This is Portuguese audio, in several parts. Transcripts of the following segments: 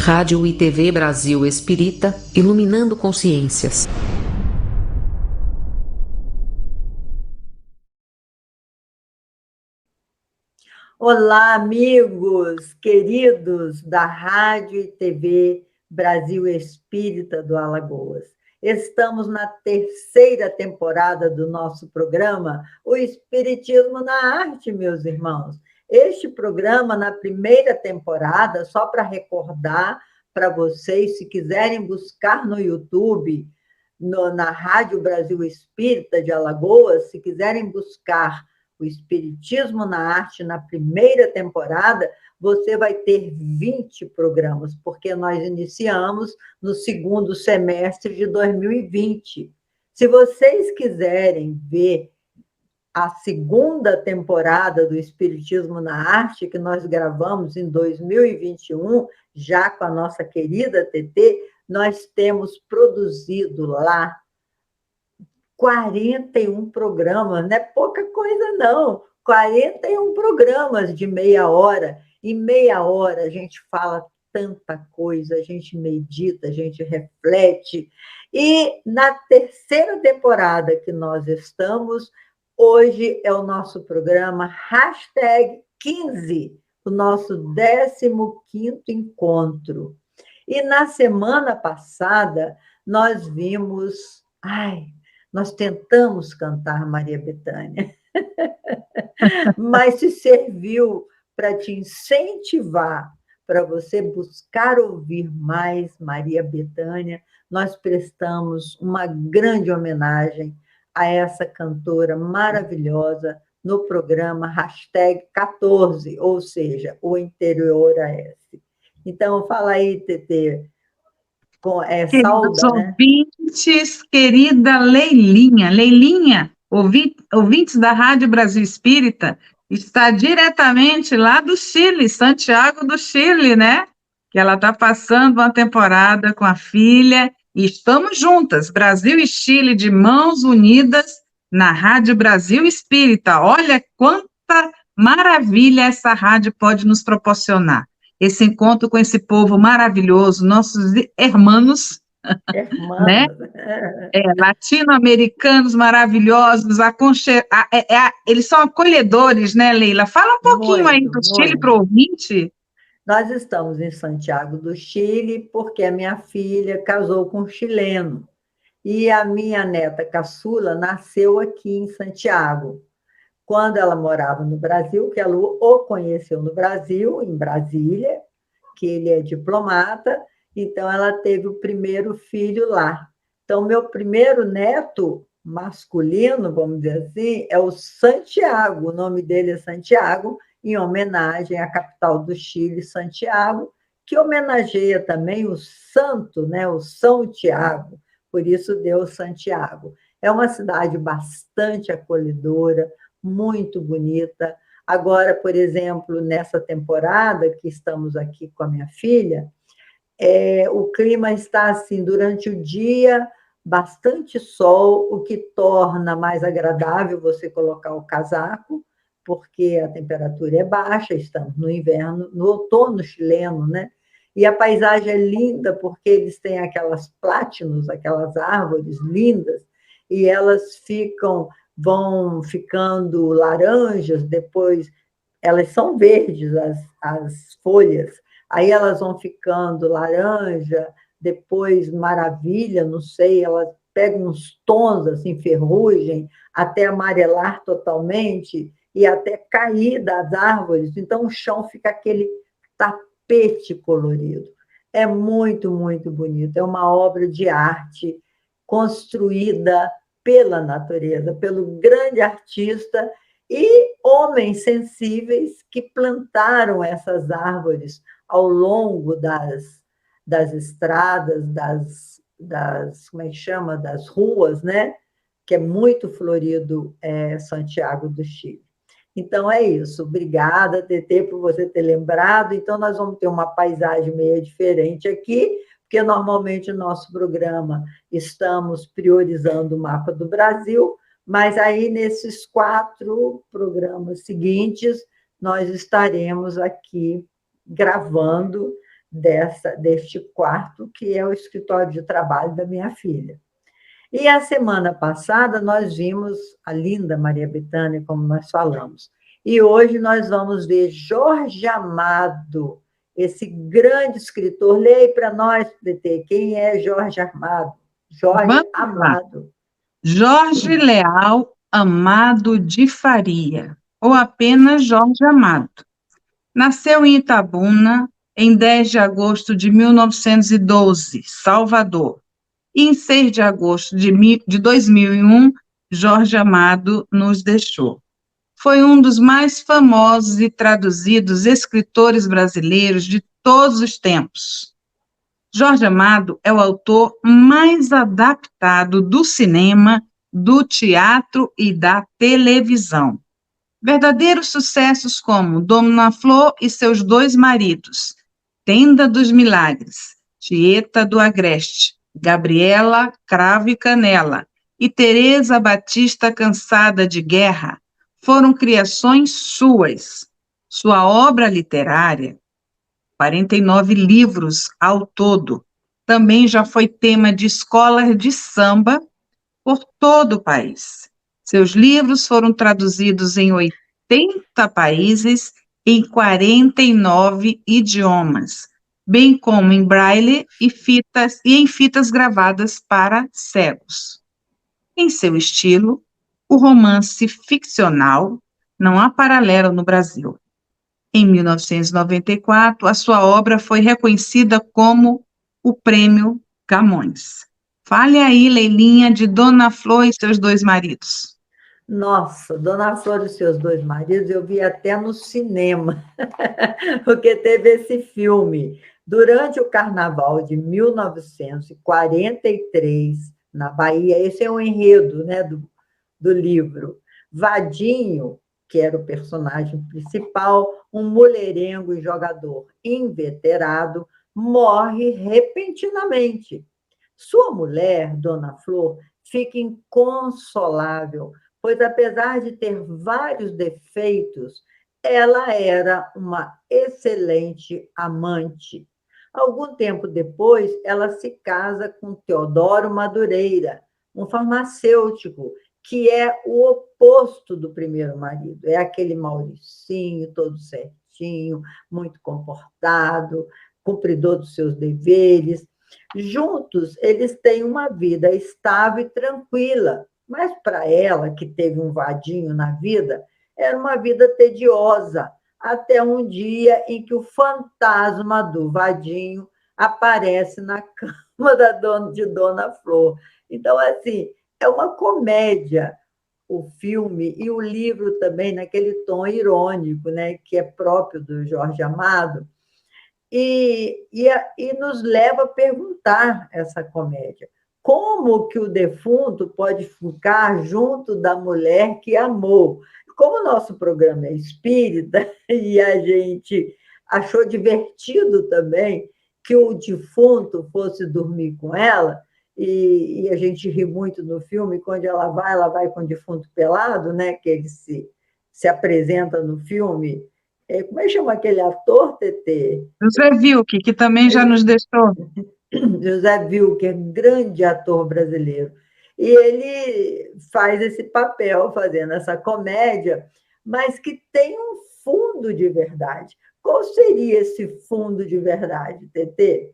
Rádio e TV Brasil Espírita, iluminando consciências. Olá, amigos queridos da Rádio e TV Brasil Espírita do Alagoas. Estamos na terceira temporada do nosso programa, O Espiritismo na Arte, meus irmãos. Este programa, na primeira temporada, só para recordar para vocês, se quiserem buscar no YouTube, na Rádio Brasil Espírita de Alagoas, se quiserem buscar o Espiritismo na Arte, na primeira temporada, você vai ter 20 programas, porque nós iniciamos no segundo semestre de 2020. Se vocês quiserem ver a segunda temporada do Espiritismo na Arte, que nós gravamos em 2021, já com a nossa querida TT, nós temos produzido lá 41 programas, não é pouca coisa, não. 41 programas de meia hora. Em meia hora a gente fala tanta coisa, a gente medita, a gente reflete. E na terceira temporada que nós estamos, hoje é o nosso programa #15, o nosso 15º encontro. E na semana passada nós vimos... nós tentamos cantar Maria Bethânia, mas se serviu para te incentivar, para você buscar ouvir mais Maria Bethânia. Nós prestamos uma grande homenagem a essa cantora maravilhosa no programa #14, ou seja, o interior a esse. Então, fala aí, Tetê. Queridos ouvintes, querida Leilinha, ouvintes da Rádio Brasil Espírita, está diretamente lá do Chile, Santiago do Chile, né? Que ela está passando uma temporada com a filha, e estamos juntas, Brasil e Chile, de mãos unidas, na Rádio Brasil Espírita. Olha quanta maravilha essa rádio pode nos proporcionar. Esse encontro com esse povo maravilhoso, nossos hermanos, né? Latino-americanos maravilhosos, eles são acolhedores, né, Leila? Fala um pouquinho aí do Chile para o ouvinte. Nós estamos em Santiago do Chile porque a minha filha casou com um chileno e a minha neta caçula nasceu aqui em Santiago. Quando ela morava no Brasil, que ela o conheceu no Brasil, em Brasília, que ele é diplomata, então ela teve o primeiro filho lá. Então, meu primeiro neto masculino, vamos dizer assim, é o Santiago, o nome dele é Santiago, em homenagem à capital do Chile, Santiago, que homenageia também o santo, né, o São Tiago, por isso deu Santiago. É uma cidade bastante acolhedora, muito bonita. Agora, por exemplo, nessa temporada que estamos aqui com a minha filha, o clima está assim, durante o dia, bastante sol, o que torna mais agradável você colocar o casaco, porque a temperatura é baixa, estamos no inverno, no outono chileno, né? E a paisagem é linda, porque eles têm aquelas plátanos, aquelas árvores lindas, e elas vão ficando laranjas, depois elas são verdes, as folhas, aí elas vão ficando laranja, depois maravilha, não sei, elas pegam uns tons, assim, ferrugem, até amarelar totalmente, e até cair das árvores, então o chão fica aquele tapete colorido. É muito, muito bonito, é uma obra de arte construída pela natureza, pelo grande artista e homens sensíveis que plantaram essas árvores ao longo das estradas, como é que chama? Das ruas, né? Que é muito florido Santiago do Chile. Então, é isso. Obrigada, Tetê, por você ter lembrado. Então, nós vamos ter uma paisagem meio diferente aqui, porque normalmente no nosso programa estamos priorizando o mapa do Brasil, mas aí nesses 4 programas seguintes nós estaremos aqui gravando deste quarto, que é o escritório de trabalho da minha filha. E a semana passada nós vimos a linda Maria Bethânia, como nós falamos. E hoje nós vamos ver Jorge Amado, esse grande escritor. Leia para nós, DT, quem é Jorge Amado? Jorge Amado. Jorge Leal Amado de Faria, ou apenas Jorge Amado. Nasceu em Itabuna, em 10 de agosto de 1912, Salvador. E em 6 de agosto de 2001, Jorge Amado nos deixou. Foi um dos mais famosos e traduzidos escritores brasileiros de todos os tempos. Jorge Amado é o autor mais adaptado do cinema, do teatro e da televisão. Verdadeiros sucessos como Dona Flor e seus 2 maridos, Tenda dos Milagres, Tieta do Agreste, Gabriela, Cravo e Canela e Teresa Batista Cansada de Guerra foram criações suas. Sua obra literária, 49 livros ao todo, também já foi tema de escolas de samba por todo o país. Seus livros foram traduzidos em 80 países, em 49 idiomas, bem como em braille e em fitas gravadas para cegos. Em seu estilo, o romance ficcional não há paralelo no Brasil. Em 1994, a sua obra foi reconhecida como o Prêmio Camões. Fale aí, Leilinha, de Dona Flor e seus 2 maridos. Nossa, Dona Flor e seus 2 maridos eu vi até no cinema, porque teve esse filme. Durante o Carnaval de 1943, na Bahia, esse é o enredo, né, do livro. Vadinho, que era o personagem principal, um mulherengo e jogador inveterado, morre repentinamente. Sua mulher, Dona Flor, fica inconsolável, pois, apesar de ter vários defeitos, ela era uma excelente amante. Algum tempo depois, ela se casa com Teodoro Madureira, um farmacêutico, que é o oposto do primeiro marido. É aquele Mauricinho, todo certinho, muito comportado, cumpridor dos seus deveres. Juntos, eles têm uma vida estável e tranquila, mas para ela, que teve um vadinho na vida, era uma vida tediosa, até um dia em que o fantasma do vadinho aparece na cama de Dona Flor. Então, assim, é uma comédia o filme e o livro também, naquele tom irônico, né, que é próprio do Jorge Amado, e nos leva a perguntar essa comédia. Como que o defunto pode ficar junto da mulher que amou? Como o nosso programa é espírita, e a gente achou divertido também que o defunto fosse dormir com ela, e a gente ri muito no filme, quando ela vai com o defunto pelado, né, que ele se apresenta no filme. Como é que chama aquele ator, Tetê? José Wilke, que também já nos deixou. José Wilke, é grande ator brasileiro. E ele faz esse papel, fazendo essa comédia, mas que tem um fundo de verdade. Qual seria esse fundo de verdade, Tetê?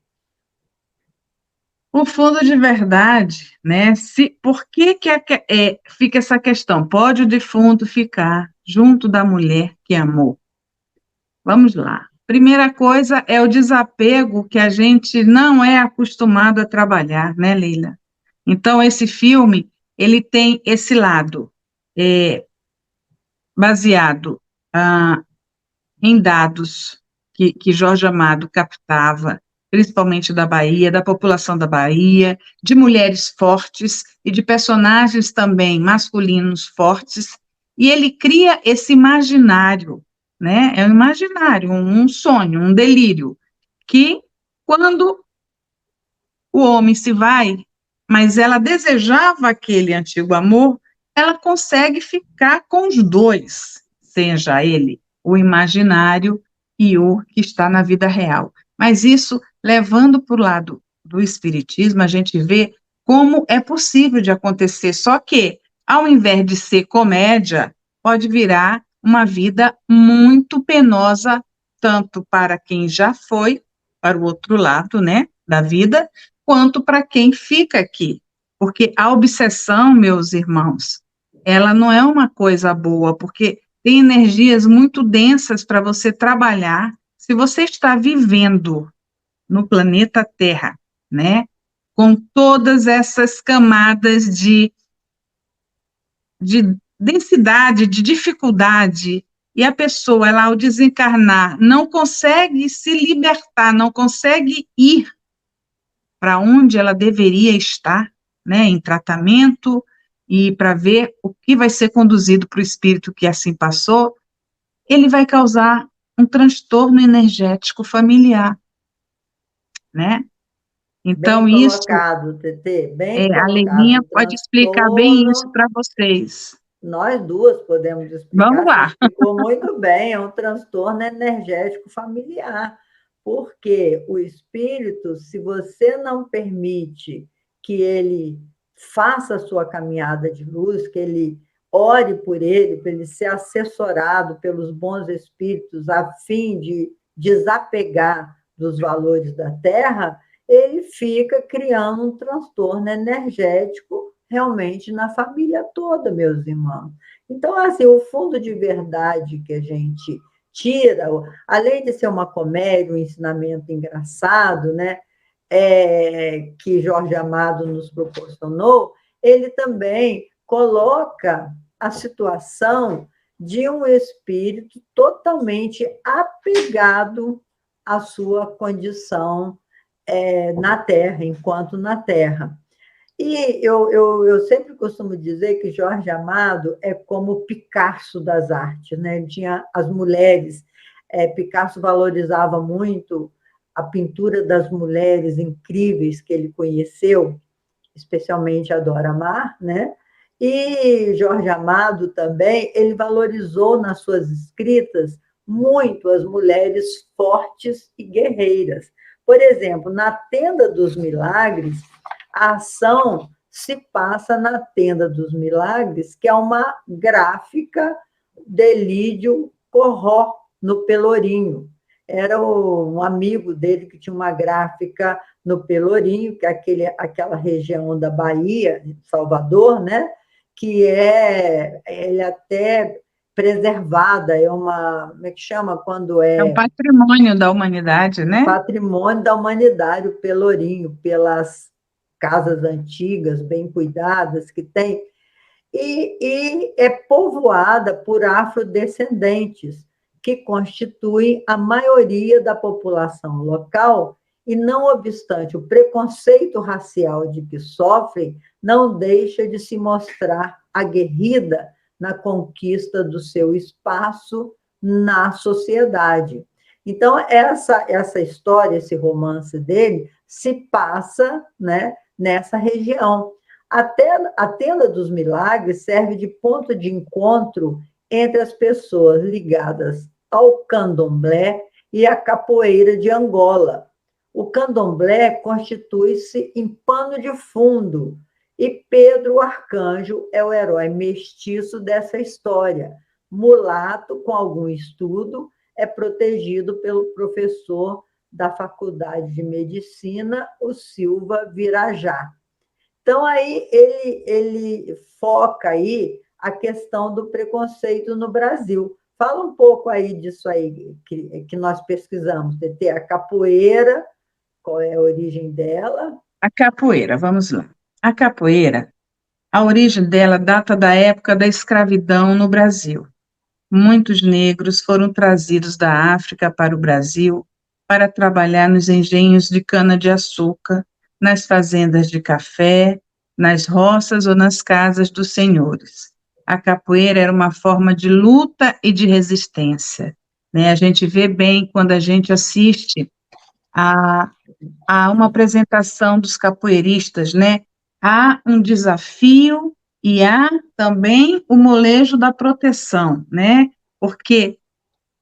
O fundo de verdade, né? Por que fica essa questão? Pode o defunto ficar junto da mulher que amou? Vamos lá. Primeira coisa é o desapego que a gente não é acostumado a trabalhar, né, Leila? Então, esse filme, ele tem esse lado baseado em dados que Jorge Amado captava, principalmente da Bahia, da população da Bahia, de mulheres fortes e de personagens também masculinos fortes, e ele cria esse imaginário, né? É um imaginário, um sonho, um delírio, que quando o homem se vai, mas ela desejava aquele antigo amor, ela consegue ficar com os 2, seja ele o imaginário e o que está na vida real. Mas isso, levando para o lado do espiritismo, a gente vê como é possível de acontecer, só que, ao invés de ser comédia, pode virar uma vida muito penosa, tanto para quem já foi para o outro lado, né, da vida, quanto para quem fica aqui. Porque a obsessão, meus irmãos, ela não é uma coisa boa, porque tem energias muito densas para você trabalhar. Se você está vivendo no planeta Terra, né, com todas essas camadas de densidade, de dificuldade, e a pessoa, ela, ao desencarnar, não consegue se libertar, não consegue ir para onde ela deveria estar, né, em tratamento, e para ver o que vai ser conduzido para o espírito que assim passou, ele vai causar um transtorno energético familiar, né? Então, Bem isso, colocado, Tetê, bem a colocado. Leilinha O pode explicar bem isso transtorno, para vocês. nós duas podemos Vamos explicar, você lá. explicou muito bem, é um transtorno energético familiar, porque o espírito, se você não permite que ele faça a sua caminhada de luz, que ele ore por ele, para ele ser assessorado pelos bons espíritos, a fim de desapegar dos valores da Terra, ele fica criando um transtorno energético realmente na família toda, meus irmãos. Então, assim, o fundo de verdade que a gente tira, além de ser uma comédia, um ensinamento engraçado, né, que Jorge Amado nos proporcionou, ele também coloca a situação de um espírito totalmente apegado à sua condição na Terra, enquanto na Terra. E eu sempre costumo dizer que Jorge Amado é como o Picasso das artes, né? Ele tinha as mulheres, Picasso valorizava muito a pintura das mulheres incríveis que ele conheceu, especialmente a Dora Maar, né? E Jorge Amado também, ele valorizou nas suas escritas muito as mulheres fortes e guerreiras. Por exemplo, na Tenda dos Milagres, a ação se passa na Tenda dos Milagres, que é uma gráfica de Lídio Corró, no Pelourinho. Era um amigo dele que tinha uma gráfica no Pelourinho, que é aquela região da Bahia, Salvador, né? Que ele até preservada, como é que chama quando É um patrimônio da humanidade, né? patrimônio da humanidade, o Pelourinho, pelas casas antigas, bem cuidadas que tem, e é povoada por afrodescendentes, que constituem a maioria da população local, e não obstante o preconceito racial de que sofrem, não deixa de se mostrar aguerrida na conquista do seu espaço na sociedade. Então, essa história, esse romance dele, se passa, né, nessa região. A Tenda dos Milagres serve de ponto de encontro entre as pessoas ligadas ao candomblé e à capoeira de Angola. O candomblé constitui-se em pano de fundo, e Pedro o Arcanjo é o herói mestiço dessa história. Mulato, com algum estudo, é protegido pelo professor da Faculdade de Medicina, o Silva Virajá. Então, aí ele foca aí a questão do preconceito no Brasil. Fala um pouco aí disso aí que nós pesquisamos, TT, a capoeira, qual é a origem dela? A capoeira, vamos lá. A capoeira, a origem dela data da época da escravidão no Brasil. Muitos negros foram trazidos da África para o Brasil para trabalhar nos engenhos de cana-de-açúcar, nas fazendas de café, nas roças ou nas casas dos senhores. A capoeira era uma forma de luta e de resistência, né? A gente vê bem quando a gente assiste a uma apresentação dos capoeiristas, né? Há um desafio e há também o molejo da proteção, né? Porque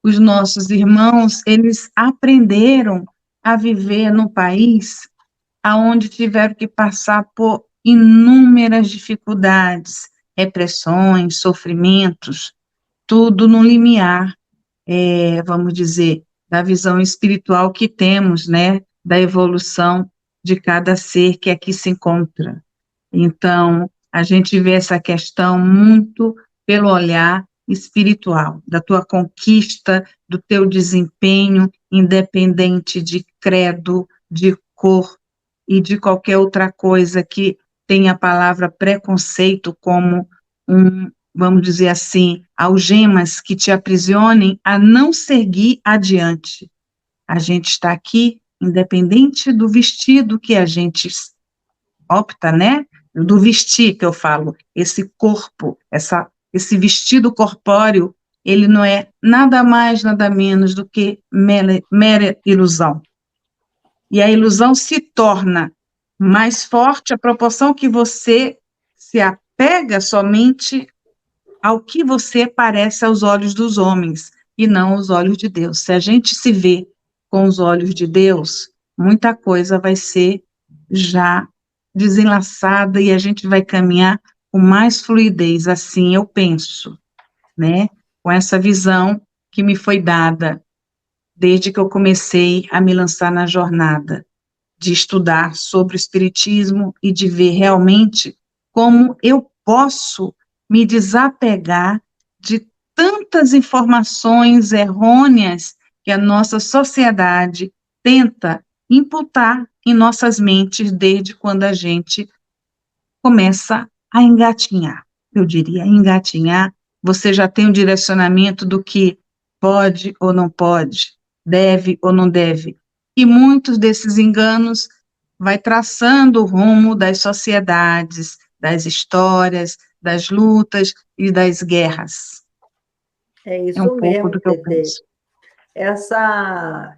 os nossos irmãos, eles aprenderam a viver num país aonde tiveram que passar por inúmeras dificuldades, repressões, sofrimentos, tudo no limiar, vamos dizer, da visão espiritual que temos, né, da evolução de cada ser que aqui se encontra. Então, a gente vê essa questão muito pelo olhar espiritual, da tua conquista, do teu desempenho, independente de credo, de cor e de qualquer outra coisa que tenha a palavra preconceito como vamos dizer assim, algemas que te aprisionem a não seguir adiante. A gente está aqui, independente do vestido que a gente opta, né? Do vestir que eu falo, esse corpo, esse vestido corpóreo, ele não é nada mais, nada menos do que mera ilusão. E a ilusão se torna mais forte à proporção que você se apega somente ao que você parece aos olhos dos homens e não aos olhos de Deus. Se a gente se vê com os olhos de Deus, muita coisa vai ser já desenlaçada e a gente vai caminhar com mais fluidez, assim eu penso, né? Com essa visão que me foi dada desde que eu comecei a me lançar na jornada de estudar sobre o espiritismo e de ver realmente como eu posso me desapegar de tantas informações errôneas que a nossa sociedade tenta imputar em nossas mentes desde quando a gente começa a engatinhar. Eu diria engatinhar, você já tem um direcionamento do que pode ou não pode, deve ou não deve. E muitos desses enganos vai traçando o rumo das sociedades, das histórias, das lutas e das guerras. É isso um pouco mesmo, do que eu Tetê. penso. Essa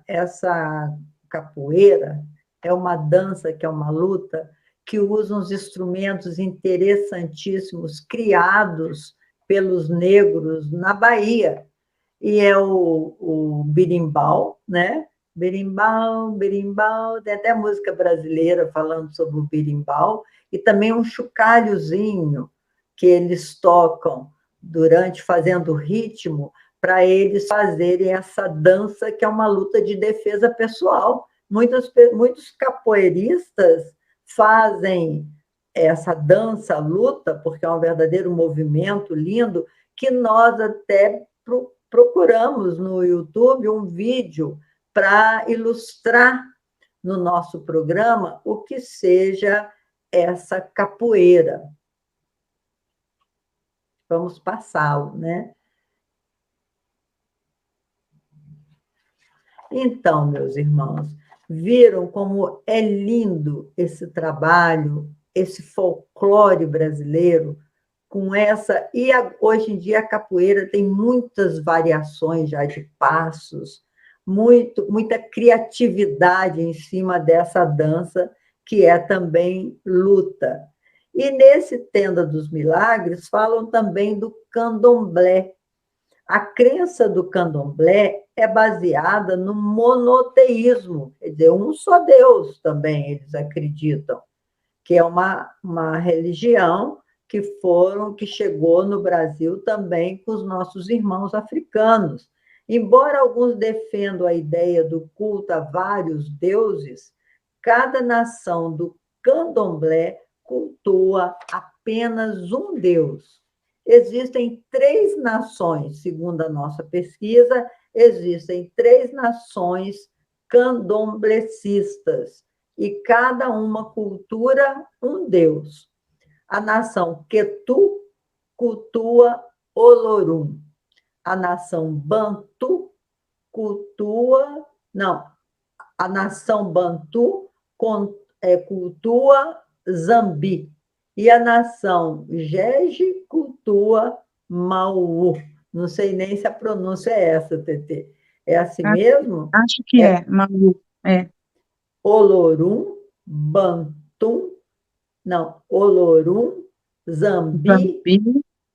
capoeira é uma dança, que é uma luta, que usa uns instrumentos interessantíssimos criados pelos negros na Bahia. E é o berimbau, né? Berimbau, berimbau, tem até música brasileira falando sobre o berimbau, e também um chocalhozinho que eles tocam durante fazendo ritmo para eles fazerem essa dança que é uma luta de defesa pessoal. Muitos capoeiristas fazem essa dança, luta, porque é um verdadeiro movimento lindo, que nós até procuramos no YouTube um vídeo para ilustrar no nosso programa o que seja essa capoeira. Vamos passá-lo, né? Então, meus irmãos, viram como é lindo esse trabalho, esse folclore brasileiro, com essa... E hoje em dia a capoeira tem muitas variações já de passos, muita criatividade em cima dessa dança, que é também luta. E nesse Tenda dos Milagres falam também do candomblé. A crença do candomblé é baseada no monoteísmo, quer dizer, um só Deus também eles acreditam, que é uma religião que chegou no Brasil também com os nossos irmãos africanos. Embora alguns defendam a ideia do culto a vários deuses, cada nação do candomblé cultua apenas um Deus. Existem 3 nações, segundo a nossa pesquisa, existem 3 nações candomblecistas, e cada uma cultura um Deus. A nação Quetu cultua Olorum. A nação Bantu cultua... Não, a nação Bantu cultua Zambi. E a nação Jeje cultua Mau. Não sei nem se a pronúncia é essa, Tetê. É assim mesmo? Acho que Mau. Olorum, Bantum, não, Olorum, Zambi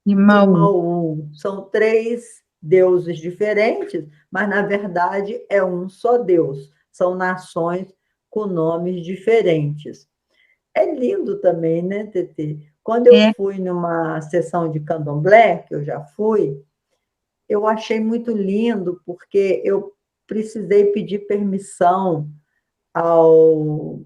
e Mau. São 3 deuses diferentes, mas, na verdade, é um só Deus. são nações com nomes diferentes. É lindo também, né, Tetê? Quando eu fui numa sessão de candomblé, que eu já fui, eu achei muito lindo, porque eu precisei pedir permissão ao...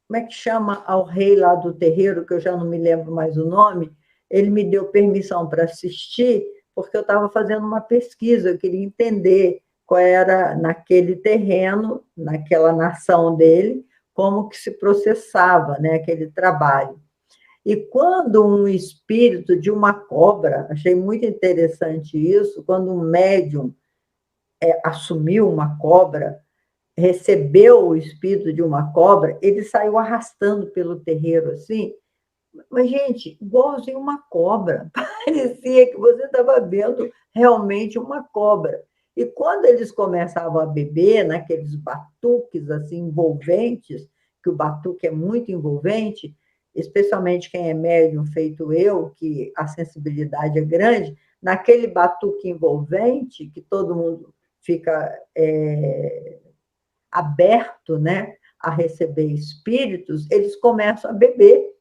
Como é que chama? Ao rei lá do terreiro, que eu já não me lembro mais o nome. Ele me deu permissão para assistir, porque eu estava fazendo uma pesquisa, eu queria entender qual era, naquele terreno, naquela nação dele, como que se processava, né, aquele trabalho. E quando um espírito de uma cobra, achei muito interessante isso, quando um médium assumiu uma cobra, recebeu o espírito de uma cobra, ele saiu arrastando pelo terreiro assim, mas, gente, igualzinho uma cobra, parecia que você estava vendo realmente uma cobra. E quando eles começavam a beber, naqueles batuques assim, envolventes, que o batuque é muito envolvente, especialmente quem é médium feito eu, que a sensibilidade é grande, naquele batuque envolvente, que todo mundo fica aberto, né, a receber espíritos, eles começam a beber.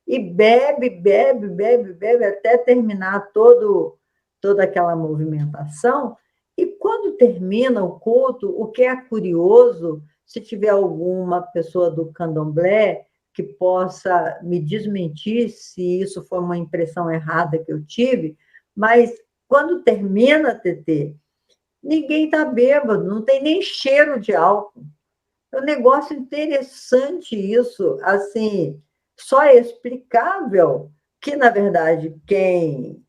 E bebe, bebe, bebe, bebe, até terminar toda aquela movimentação. E quando termina o culto, o que é curioso, se tiver alguma pessoa do candomblé que possa me desmentir se isso foi uma impressão errada que eu tive, mas quando termina, Tetê, ninguém está bêbado, não tem nem cheiro de álcool. É um negócio interessante isso, assim, só é explicável que, na verdade, quem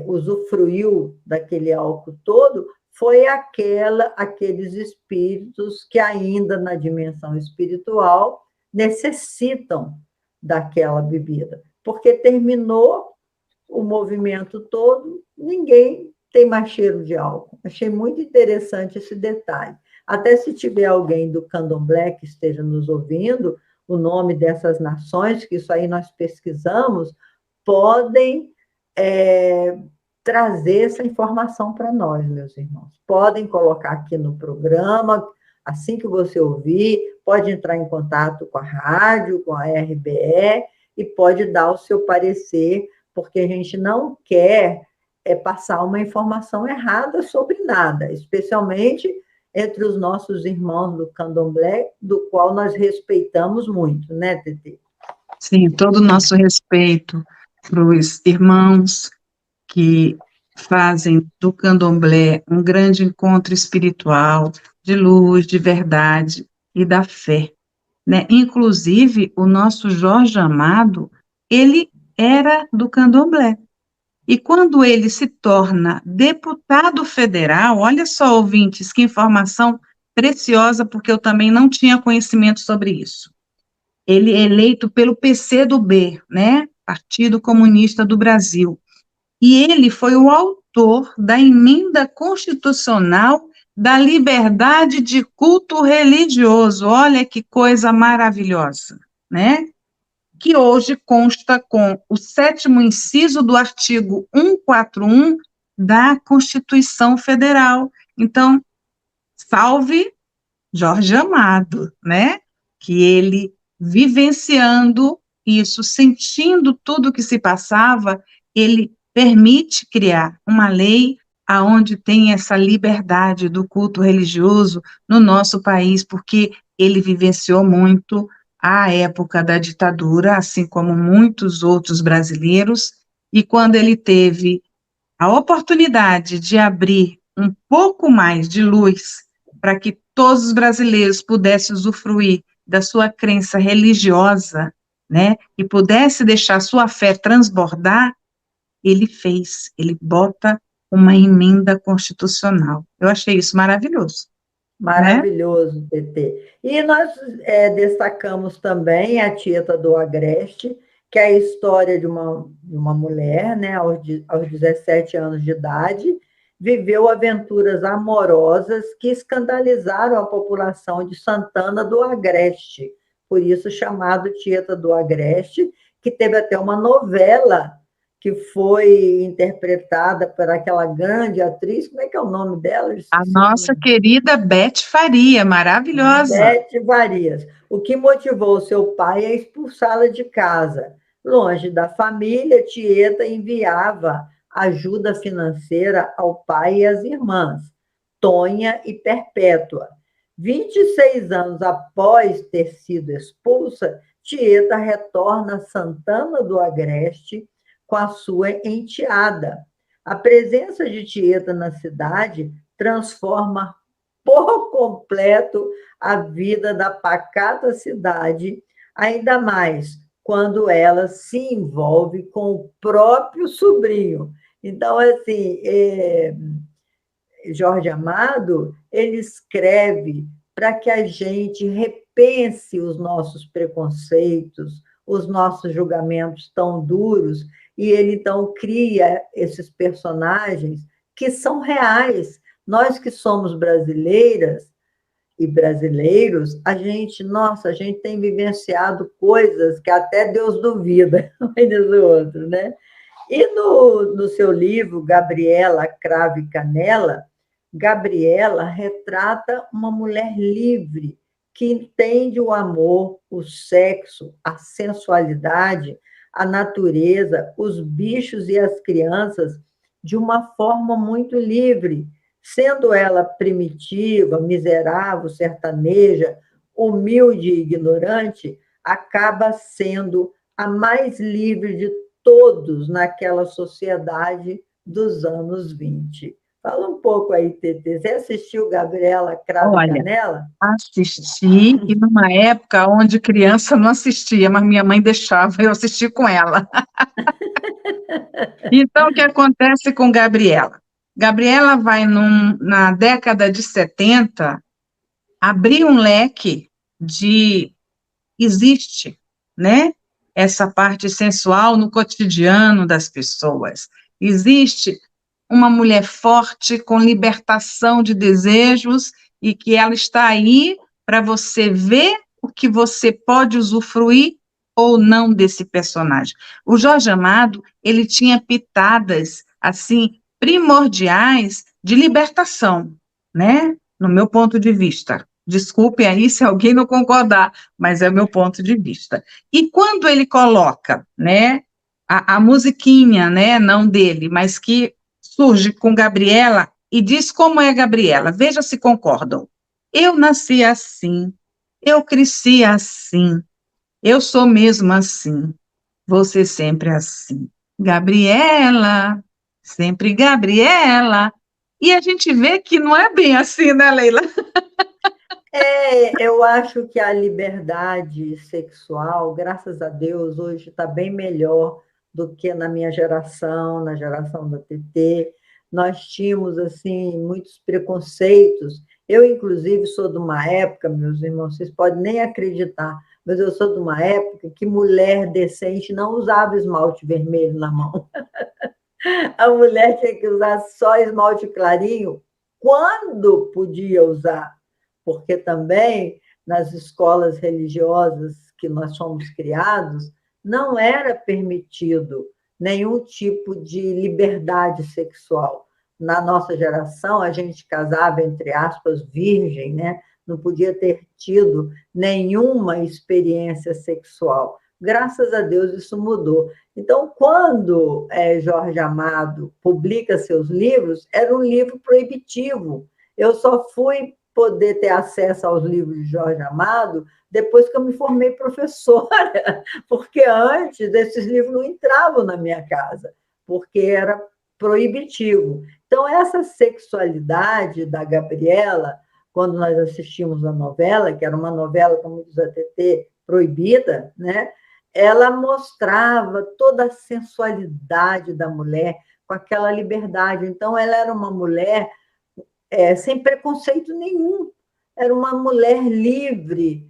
usufruiu daquele álcool todo foi aqueles espíritos que ainda na dimensão espiritual necessitam daquela bebida, porque terminou o movimento todo, ninguém tem mais cheiro de álcool. Achei muito interessante esse detalhe. Até se tiver alguém do candomblé que esteja nos ouvindo, o nome dessas nações, que isso aí nós pesquisamos, podem trazer essa informação para nós, meus irmãos. Podem colocar aqui no programa, assim que você ouvir, pode entrar em contato com a rádio, com a RBE, e pode dar o seu parecer, porque a gente não quer passar uma informação errada sobre nada, especialmente entre os nossos irmãos do candomblé, do qual nós respeitamos muito, né, Tetê? Sim, todo o nosso respeito para os irmãos que fazem do candomblé um grande encontro espiritual, de luz, de verdade e da fé, né? Inclusive, o nosso Jorge Amado, ele era do candomblé. E quando ele se torna deputado federal, olha só, ouvintes, que informação preciosa, porque eu também não tinha conhecimento sobre isso. Ele é eleito pelo PCdoB, né? Partido Comunista do Brasil. E ele foi o autor da emenda constitucional da liberdade de culto religioso. Olha que coisa maravilhosa, né? Que hoje consta com o 7º inciso do artigo 141 da Constituição Federal. Então, salve Jorge Amado, né? Que ele, vivenciando isso, sentindo tudo o que se passava, ele permite criar uma lei aonde tem essa liberdade do culto religioso no nosso país, porque ele vivenciou muito a época da ditadura, assim como muitos outros brasileiros, e quando ele teve a oportunidade de abrir um pouco mais de luz para que todos os brasileiros pudessem usufruir da sua crença religiosa, né, e pudesse deixar sua fé transbordar, ele fez, ele bota uma emenda constitucional. Eu achei isso maravilhoso. Maravilhoso, Tetê. E nós destacamos também a Tieta do Agreste, que é a história de uma mulher, né, aos 17 anos de idade, viveu aventuras amorosas que escandalizaram a população de Santana do Agreste, por isso chamado Tieta do Agreste, que teve até uma novela que foi interpretada por aquela grande atriz, como é que é o nome dela? A nossa querida Beth Faria, maravilhosa. Beth Farias. O que motivou seu pai a expulsá-la de casa. Longe da família, Tieta enviava ajuda financeira ao pai e às irmãs, Tonha e Perpétua. 26 anos após ter sido expulsa, Tieta retorna a Santana do Agreste com a sua enteada. A presença de Tieta na cidade transforma por completo a vida da pacata cidade, ainda mais quando ela se envolve com o próprio sobrinho. Então, assim, Jorge Amado, ele escreve para que a gente repense os nossos preconceitos, os nossos julgamentos tão duros, e ele, então, cria esses personagens que são reais. Nós que somos brasileiras e brasileiros, a gente tem vivenciado coisas que até Deus duvida, um do outro, né? E no seu livro, Gabriela, Cravo e Canela, Gabriela retrata uma mulher livre, que entende o amor, o sexo, a sensualidade, a natureza, os bichos e as crianças de uma forma muito livre, sendo ela primitiva, miserável, sertaneja, humilde e ignorante, acaba sendo a mais livre de todos naquela sociedade dos anos 20. Fala um pouco aí, Tetê. Você assistiu Gabriela, Cravo e Canela? Assisti, e numa época onde criança não assistia, mas minha mãe deixava eu assistir com ela. Então, o que acontece com Gabriela? Gabriela vai, na década de 70, abrir um leque de... Existe, né? Essa parte sensual no cotidiano das pessoas. Existe uma mulher forte, com libertação de desejos, e que ela está aí para você ver o que você pode usufruir ou não desse personagem. O Jorge Amado, ele tinha pitadas, assim, primordiais de libertação, né? No meu ponto de vista. Desculpe aí se alguém não concordar, mas é o meu ponto de vista. E quando ele coloca, né, a musiquinha, né, não dele, mas que surge com Gabriela e diz como é Gabriela, veja se concordam. Eu nasci assim, eu cresci assim, eu sou mesmo assim, você sempre assim. Gabriela, sempre Gabriela. E a gente vê que não é bem assim, né, Leila? Eu acho que a liberdade sexual, graças a Deus, hoje está bem melhor do que na minha geração, na geração da TT. Nós tínhamos, assim, muitos preconceitos. Eu, inclusive, sou de uma época, meus irmãos, vocês podem nem acreditar, mas eu sou de uma época que mulher decente não usava esmalte vermelho na mão. A mulher tinha que usar só esmalte clarinho quando podia usar, porque também nas escolas religiosas que nós fomos criados, não era permitido nenhum tipo de liberdade sexual. Na nossa geração, a gente casava, entre aspas, virgem, né? Não podia ter tido nenhuma experiência sexual. Graças a Deus isso mudou. Então, quando Jorge Amado publica seus livros, era um livro proibitivo. Eu só fui poder ter acesso aos livros de Jorge Amado depois que eu me formei professora, porque antes esses livros não entravam na minha casa, porque era proibitivo. Então, essa sexualidade da Gabriela, quando nós assistimos a novela, que era uma novela, como diz a TT, proibida, né? Ela mostrava toda a sensualidade da mulher, com aquela liberdade. Então, ela era uma mulher sem preconceito nenhum. Era uma mulher livre,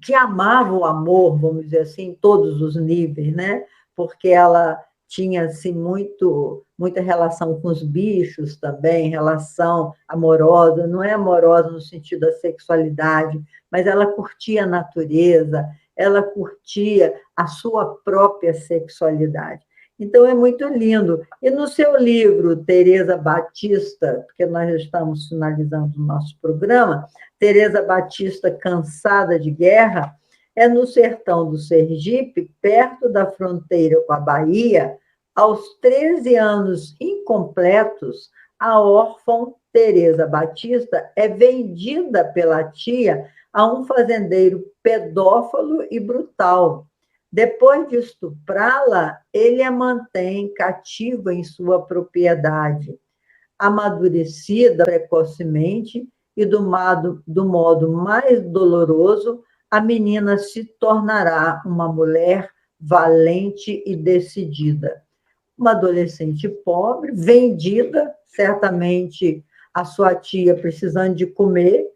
que amava o amor, vamos dizer assim, em todos os níveis, né? Porque ela tinha assim, muita relação com os bichos também, relação amorosa, não é amorosa no sentido da sexualidade, mas ela curtia a natureza, ela curtia a sua própria sexualidade. Então, é muito lindo. E no seu livro, Teresa Batista, porque nós já estamos finalizando o nosso programa, Teresa Batista, Cansada de Guerra, é no sertão do Sergipe, perto da fronteira com a Bahia, aos 13 anos incompletos, a órfã Teresa Batista é vendida pela tia a um fazendeiro pedófilo e brutal. Depois de estuprá-la, ele a mantém cativa em sua propriedade. Amadurecida precocemente e do modo mais doloroso, a menina se tornará uma mulher valente e decidida. Uma adolescente pobre, vendida, certamente a sua tia precisando de comer,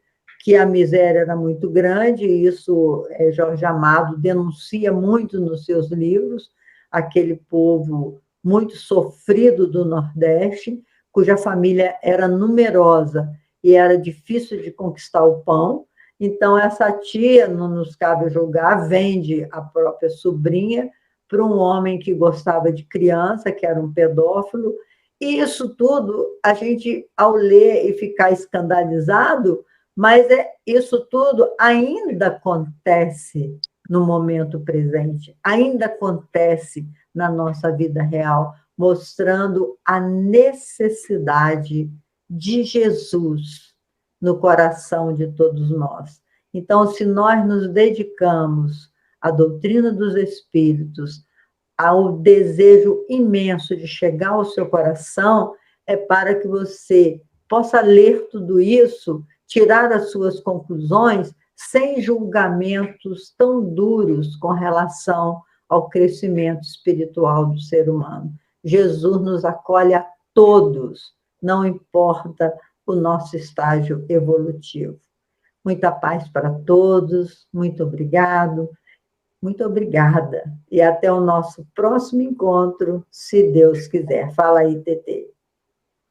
que a miséria era muito grande, e isso Jorge Amado denuncia muito nos seus livros, aquele povo muito sofrido do Nordeste, cuja família era numerosa e era difícil de conquistar o pão. Então, essa tia, não nos cabe julgar, vende a própria sobrinha para um homem que gostava de criança, que era um pedófilo, e isso tudo, a gente, ao ler e ficar escandalizado, mas isso tudo ainda acontece no momento presente, ainda acontece na nossa vida real, mostrando a necessidade de Jesus no coração de todos nós. Então, se nós nos dedicamos à doutrina dos Espíritos, ao desejo imenso de chegar ao seu coração, é para que você possa ler tudo isso, tirar as suas conclusões, sem julgamentos tão duros com relação ao crescimento espiritual do ser humano. Jesus nos acolhe a todos, não importa o nosso estágio evolutivo. Muita paz para todos, muito obrigado, muito obrigada. E até o nosso próximo encontro, se Deus quiser. Fala aí, Tetê.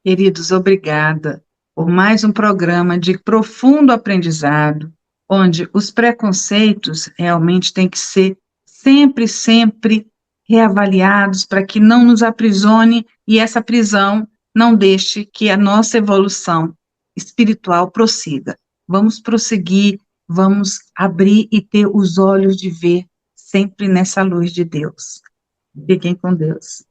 Queridos, obrigada por mais um programa de profundo aprendizado, onde os preconceitos realmente têm que ser sempre reavaliados para que não nos aprisione e essa prisão não deixe que a nossa evolução espiritual prossiga. Vamos prosseguir, vamos abrir e ter os olhos de ver sempre nessa luz de Deus. Fiquem com Deus.